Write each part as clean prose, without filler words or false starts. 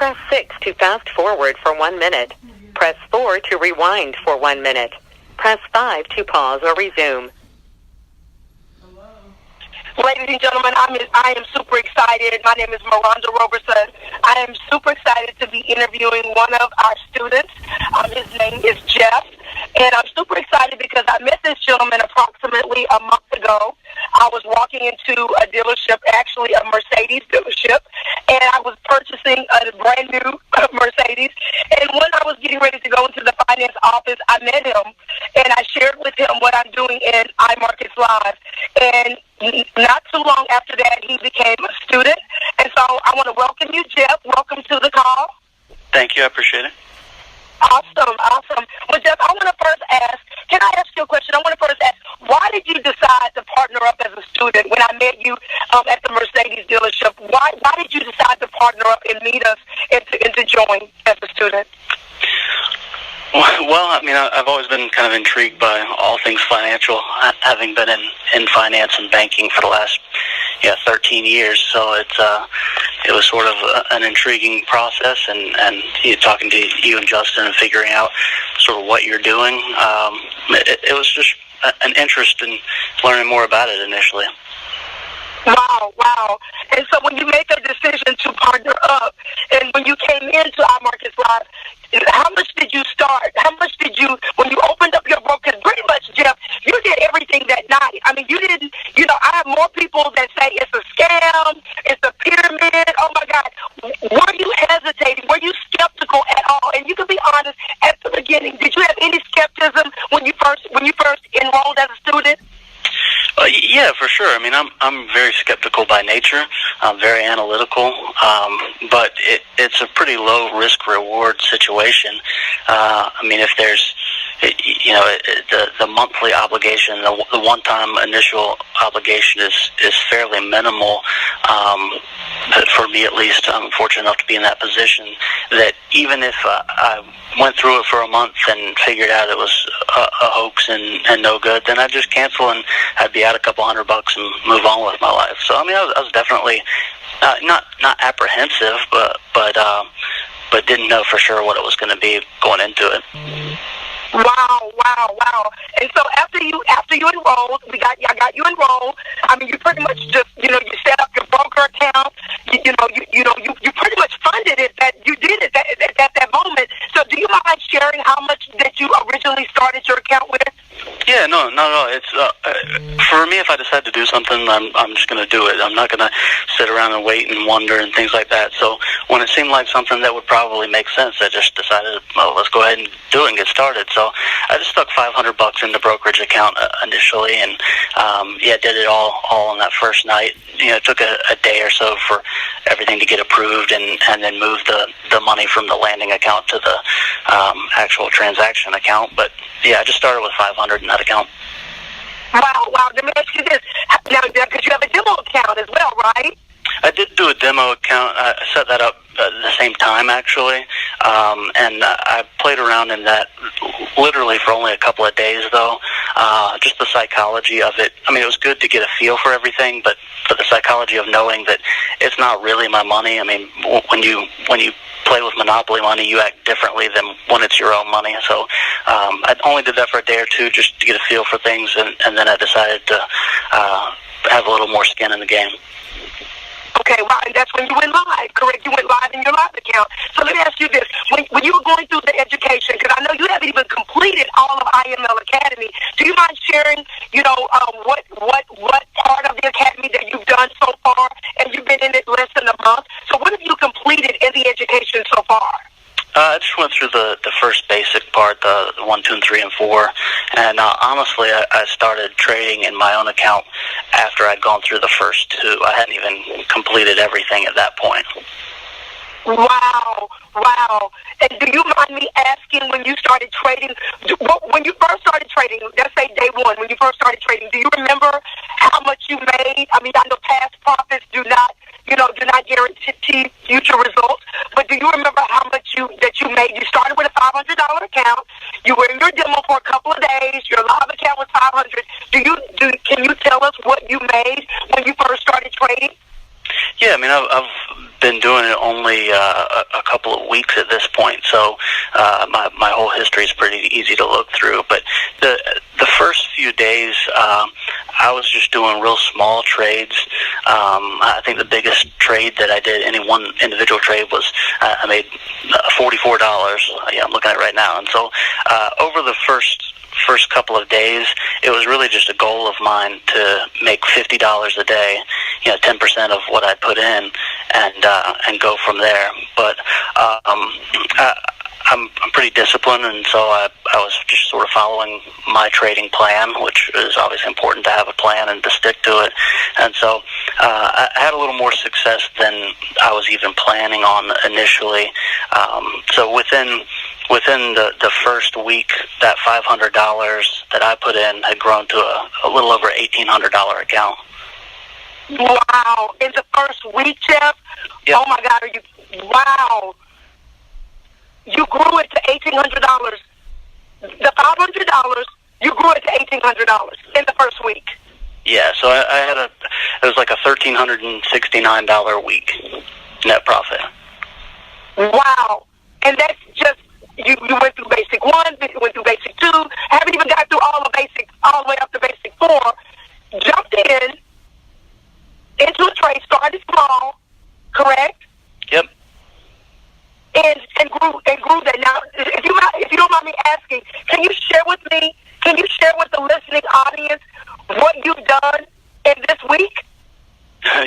Press 6 to fast forward for 1 minute. Press 4 to rewind for 1 minute. Press 5 to pause or resume. Ladies and gentlemen, I am super excited. My name is Miranda Roberson. I am super excited to be interviewing one of our students. His name is Jeff. And I'm super excited because I met this gentleman approximately a month ago. I was walking into a dealership, actually a Mercedes dealership, and I was purchasing a brand new Mercedes. And when I was getting ready to go into the finance office, I met him, and I shared with him what I'm doing in iMarkets Live. And not too long after that, he became a student. And so I want to welcome you, Jeff. Welcome to the call. Thank you. I appreciate it. Awesome. Well, Jeff, I want to first ask, can I ask you a question? I want to first ask, why did you decide to partner up as a student when I met you at the Mercedes dealership? Why did you decide to partner up and meet us and to join as a student? Well, I mean, I've always been kind of intrigued by all things financial, having been in finance and banking for the last 13 years. So it was sort of an intriguing process, and talking to you and Justin and figuring out sort of what you're doing. It was just an interest in learning more about it initially. Wow. And so when you made the decision to partner up, and when you came into iMarkets Live, how much did you start? How much did you, when you opened up your broker, pretty much, Jeff, you did everything that night. I mean, you didn't, I have more people that say it's a scam, it's a pyramid. Oh, my God. Were you hesitating? Were you skeptical at all? And you can be honest, at the beginning, did you have any skepticism when you first enrolled as a student? Yeah, for sure. I mean, I'm very skeptical by nature. I'm very analytical, but it's a pretty low risk reward situation. I mean, if there's the monthly obligation, the one-time initial obligation is fairly minimal. For me, at least, I'm fortunate enough to be in that position that even if I went through it for a month and figured out it was a hoax and no good, then I'd just cancel and I'd be out a couple $100 and move on with my life. So I mean, I was definitely not apprehensive, but didn't know for sure what it was going to be going into it. Wow. And so after you enrolled, I got you enrolled. I mean, you pretty much just, you set up your broker account. You pretty much funded it. That you did it at that moment. So do you mind sharing how much that you originally started your account with? Yeah, no. It's for me. If I decide to do something, I'm just going to do it. I'm not going to sit around and wait and wonder and things like that. So when it seemed like something that would probably make sense, I just decided, well, let's go ahead and do it and get started. So I just stuck $500 in the brokerage account initially, and did it all on that first night. It took a day or so for everything to get approved, and then move the money from the landing account to the actual transaction account. But yeah, I just started with $500 in that account. Wow. Let me ask you this. Now, because you have a demo account as well, right? I did do a demo account. I set that up at the same time, actually, and I played around in that literally for only a couple of days, though. Just the psychology of it. I mean, it was good to get a feel for everything, but the psychology of knowing that it's not really my money. I mean, when you play with Monopoly money, you act differently than when it's your own money. So I only did that for a day or two just to get a feel for things, and then I decided to have a little more skin in the game. Okay, wow, and that's when you went live, correct? You went live in your live account. So let me ask you this. When you were going through the education, because I know you haven't even completed all of IML Academy, do you mind sharing, what part of the Academy that you've done so far? And you've been in it less than a month. So what have you completed in the education so far? I just went through the first basic part, the 1, 2, and 3, and 4, and honestly, I started trading in my own account after I'd gone through the first 2. I hadn't even completed everything at that point. Wow. And do you mind me asking, when you started trading, when you first started trading, let's say day one, when you first started trading, do you remember how much you made? I mean, I know past profits do not guarantee future results, but do you remember how much that you made? You started with a $500 account. You were in your demo for a couple of days. Your live account was $500. Can you tell us what you made when you first started trading? Yeah, I mean, I've been doing it only only a couple of weeks at this point, so my whole history is pretty easy to look through. But the first few days, I was just doing real small trades. I think the biggest trade that I did, any one individual trade, was I made $44. Yeah, I'm looking at it right now. And so over the first couple of days, it was really just a goal of mine to make $50 a day, 10% of what I put in, and go from there. But I'm pretty disciplined, and so I was just sort of following my trading plan, which is obviously important to have a plan and to stick to it. And so I had a little more success than I was even planning on initially. So within the first week, that $500 that I put in had grown to a little over $1,800 account. Wow! In the first week, Jeff? Yep. Oh my God! Wow! You grew it to $1,800. The $500, you grew it to $1,800 in the first week. Yeah, so I had it was like a $1,369 a week net profit. Wow. And that's just, you went through basic 1, you went through basic 2, haven't even got through all the way up to basic 4, jumped into a trade, started small, correct? Yep. And grew that. Now, if you don't mind me asking, can you share with the listening audience what you've done in this week?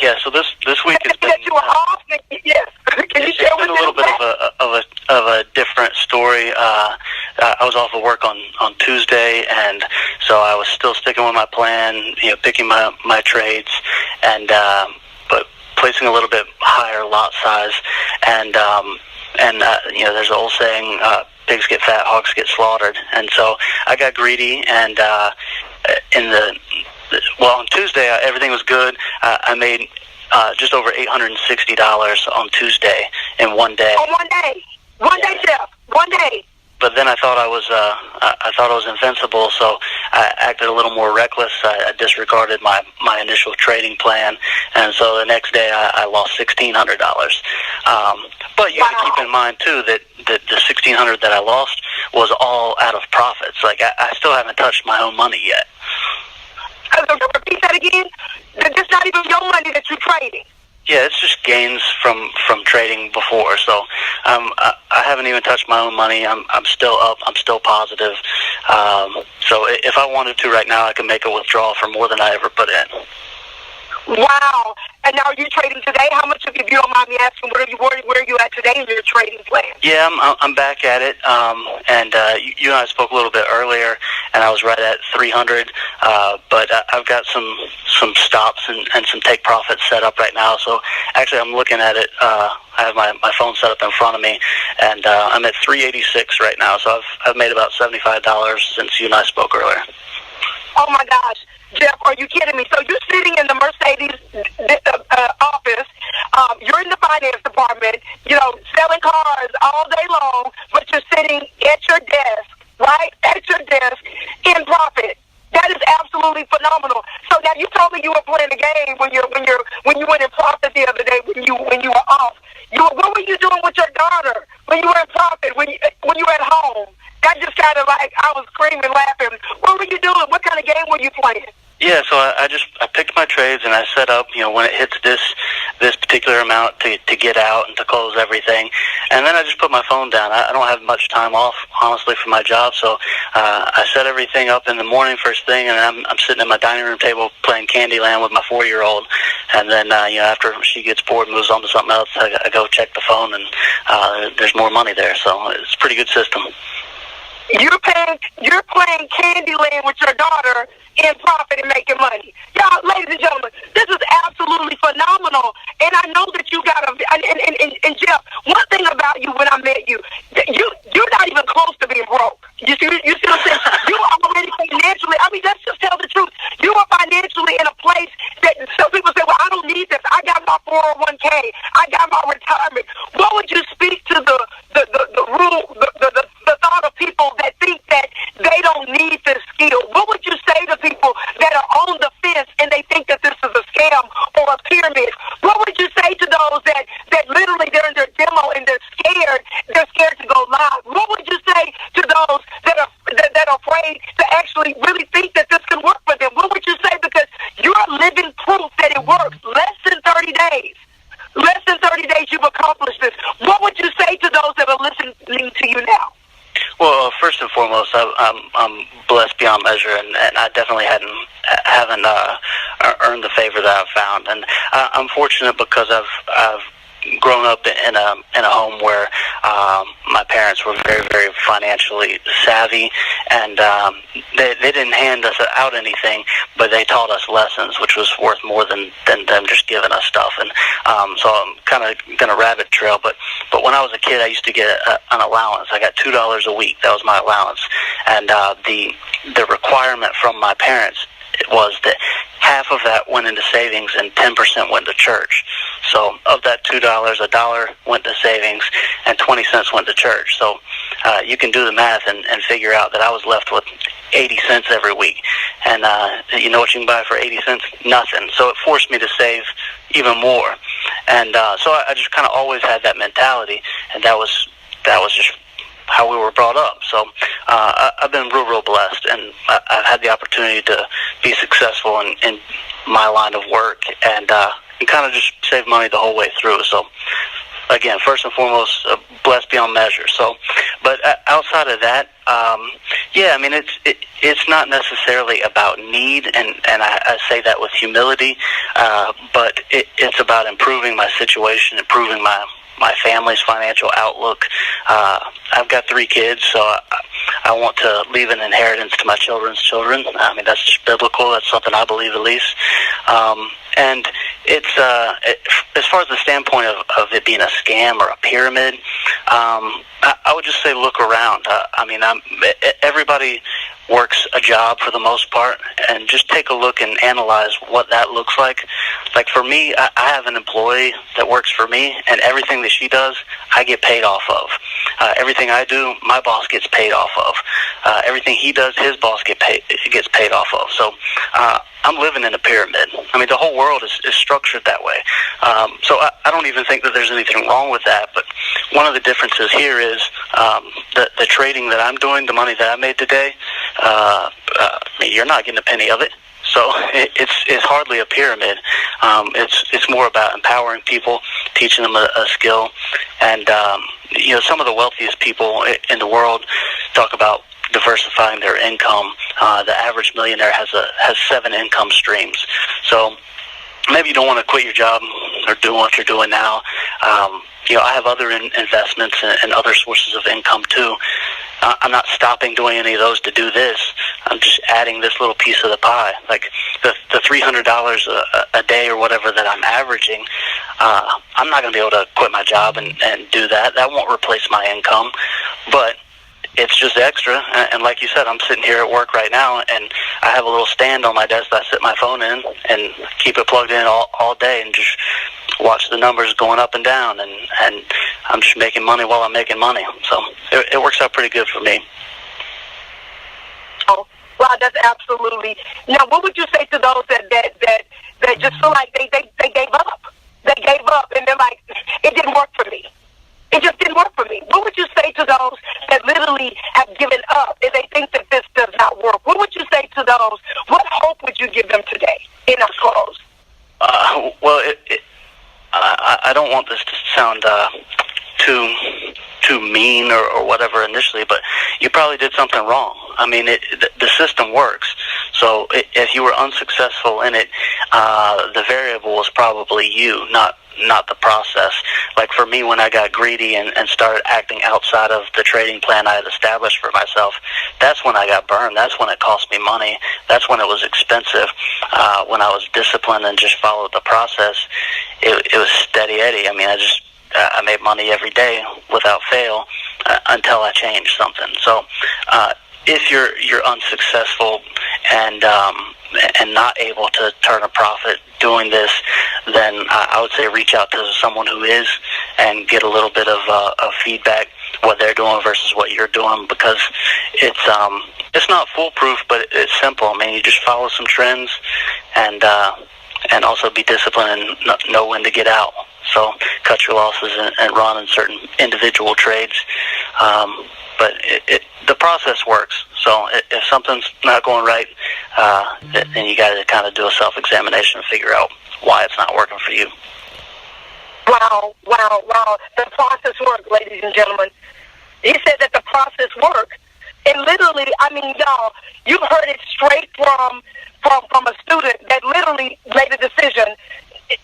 Yeah, so this week has been, that you were off. Yes. Can you share with a little bit of a different story. I was off of work on Tuesday, and so I was still sticking with my plan, picking my trades, and but placing a little bit higher lot size, and there's an old saying, pigs get fat, hogs get slaughtered. And so I got greedy, and on Tuesday, everything was good. I made just over $860 on Tuesday in one day. On one day? One day, Jeff. One day. But then I thought I was invincible, so I acted a little more reckless. I disregarded my initial trading plan, and so the next day I lost $1,600. But you got to keep in mind too that the $1,600 that I lost was all out of profits. Like I still haven't touched my own money yet. Repeat that again. It's not even your money that you're trading. Yeah, it's just gains from trading before. So I haven't even touched my own money. I'm still up. I'm still positive. So if I wanted to right now, I could make a withdrawal for more than I ever put in. Wow. And now are you trading today? How much, if you don't mind me asking, where are you at today in your trading plan? Yeah, I'm back at it. And you and I spoke a little bit earlier, and I was right at 300. But I've got some stops and some take profits set up right now. So actually, I'm looking at it. I have my phone set up in front of me, and I'm at 386 right now. So I've made about $75 since you and I spoke earlier. Oh my gosh. Jeff, are you kidding me? So you're sitting in the Mercedes office. You're in the finance department, selling cars all day long, but you're sitting at your desk, right? At your desk in profit. That is absolutely phenomenal. So now you told me you were playing the game when you went in profit the other day when you were off. What were you doing with your daughter when you were in profit? When you were at home? That just kind of like I was screaming, laughing. What were you doing? What kind of game were you playing? Yeah, so I picked my trades and I set up, when it hits this particular amount to get out and to close everything. And then I just put my phone down. I don't have much time off, honestly, for my job. So I set everything up in the morning first thing, and I'm sitting at my dining room table playing Candyland with my 4-year-old. And then, after she gets bored and moves on to something else, I go check the phone, and there's more money there. So it's a pretty good system. You're playing Candyland with your daughter in profit and making money. Y'all, ladies and gentlemen, this is absolutely phenomenal. And I know that you got and Jeff, one thing about you when I met you, you're not even close to being broke. You see what I'm saying? You are already financially, let's just tell the truth. You are financially in a place that some people say, well, I don't need this. I got my 401k. I got my retirement. What would you speak to the thought of people that think that they don't need this skill? What would you say to people that are on the fence and they think that this is a scam or a pyramid? What would you say to those that literally they're in their accomplished this. What would you say to those that are listening to you now? Well, first and foremost, I'm blessed beyond measure, and I definitely haven't earned the favor that I've found. And I'm fortunate because I've grown up in a home where my parents were very, very financially savvy, and they didn't hand us out anything, but they taught us lessons, which was worth more than them just giving us stuff. And so I'm kind of going to rabbit trail, but when I was a kid, I used to get an allowance. I got $2 a week. That was my allowance, and the requirement from my parents was that half of that went into savings and 10% went to church. So of that $2, $1 went to savings and 20 cents went to church. So you can do the math and figure out that I was left with 80 cents every week. And you know what you can buy for 80 cents? Nothing. So it forced me to save even more. And so I just kind of always had that mentality, and that was just how we were brought up. So I've been real blessed, and I've had the opportunity to be successful in my line of work, and kind of just save money the whole way through. So again, first and foremost, blessed beyond measure. So, but outside of that, yeah, I mean, it's not necessarily about need, and I say that with humility, but it's about improving my situation, improving my family's financial outlook. I've got 3 kids, so I want to leave an inheritance to my children's children. I mean, that's just biblical. That's something I believe, at least. And it's as far as the standpoint of it being a scam or a pyramid, I would just say look around. I mean, everybody works a job for the most part, and just take a look and analyze what that looks like. Like for me, I have an employee that works for me, and everything that she does, I get paid off of. Everything I do, my boss gets paid off of. Everything he does, his boss gets paid off of. So I'm living in a pyramid. I mean, the whole world is structured that way. So I don't even think that there's anything wrong with that. But one of the differences here is the trading that I'm doing, the money that I made today, you're not getting a penny of it. So it's hardly a pyramid. It's more about empowering people, teaching them a skill, and some of the wealthiest people in the world talk about diversifying their income. The average millionaire has 7 income streams. So maybe you don't want to quit your job or do what you're doing now. I have other investments and other sources of income too. I'm not stopping doing any of those to do this. I'm just adding this little piece of the pie. Like the $300 a day or whatever that I'm averaging, I'm not going to be able to quit my job and do that. That won't replace my income. But it's just extra, and like you said, I'm sitting here at work right now, and I have a little stand on my desk that I sit my phone in and keep it plugged in all day and just watch the numbers going up and down, and I'm just making money while I'm making money. So it works out pretty good for me. Oh, wow, that's absolutely. Now, what would you say to those that just feel like they gave up? They gave up, and they're like, it didn't work for me. It just didn't work for me. What would you say to those that literally have given up and they think that this does not work? What would you say to those? What hope would you give them today in our close? Well, I don't want this to sound too mean or whatever initially, but you probably did something wrong. I mean, the system works. So if you were unsuccessful in it, the variable was probably you, not the process. Like for me, when I got greedy and started acting outside of the trading plan I had established for myself, that's when I got burned. That's when it cost me money. That's when it was expensive. When I was disciplined and just followed the process, it was steady Eddie. I mean, I made money every day without fail until I changed something. So if you're unsuccessful and not able to turn a profit doing this, then I would say reach out to someone who is and get a little bit of feedback, what they're doing versus what you're doing, because it's not foolproof, but it's simple. I mean, you just follow some trends and also be disciplined and know when to get out. So cut your losses and run in certain individual trades. But the process works. So if something's not going right, then you got to kind of do a self-examination and figure out why it's not working for you. Wow, wow, wow. The process worked, ladies and gentlemen. He said that the process worked. And literally, I mean, y'all, you heard it straight from a student that literally made a decision.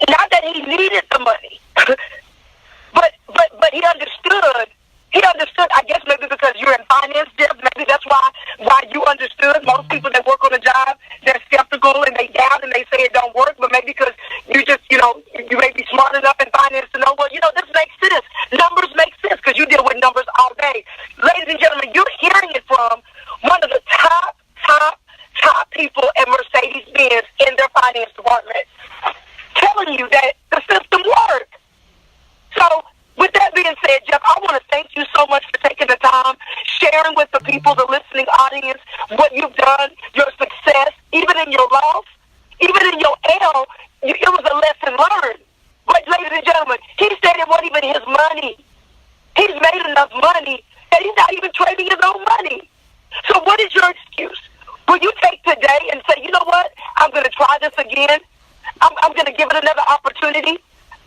Not that he needed the money, but he understood. He understood, I guess maybe because you're in finance, Jeff, maybe that's why you understood. Most people that work on a job, they're skeptical and they doubt and they say it don't work, but maybe because you just, you may be smart enough in finance to know, well, this makes sense. Numbers make sense because you deal with numbers all day. Ladies and gentlemen, you're hearing it from one of the top people at Mercedes-Benz in their finance department telling you that the system works. So, with that being said, Jeff, I want to thank you so much for taking the time, sharing with the people, the listening audience, what you've done, your success, even in your loss, even in your L, it was a lesson learned. But, ladies and gentlemen, he said it wasn't even his money. He's made enough money that he's not even trading his own money. So what is your excuse? Will you take today and say, you know what, I'm going to try this again. I'm going to give it another opportunity.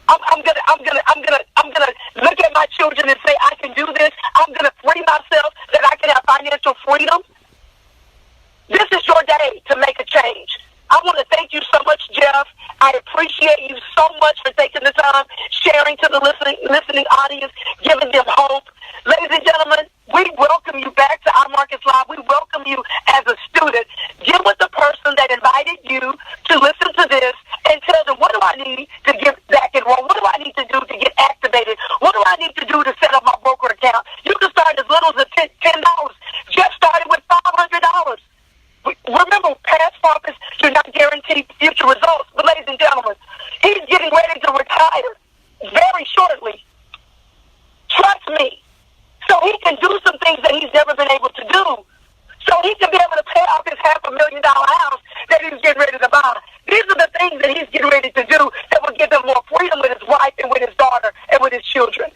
I'm gonna look at my children and say I can do this. I'm gonna free myself that I can have financial freedom. This is your day to make a change. I want to thank you so much, Jeff. I appreciate you so much for taking the time, sharing to the listening audience, giving them hope. Ladies and gentlemen, we welcome you back to Our Markets Live. We welcome you as a student. Get with the person that invited you to listen to this and tell them, what do I need to get back enrolled? What do I need to do to get activated? What do I need to do to set up my broker account? You can start as little as $10. Jeff started with $500. Remember, past profits do not guarantee future results. But ladies and gentlemen, he's getting ready to retire very shortly. Trust me. So he can do some things that he's never been able to do. So he can be able to pay off his $500,000 house that he's getting ready to buy. These are the things that he's getting ready to do that will give him more freedom with his wife and with his daughter and with his children.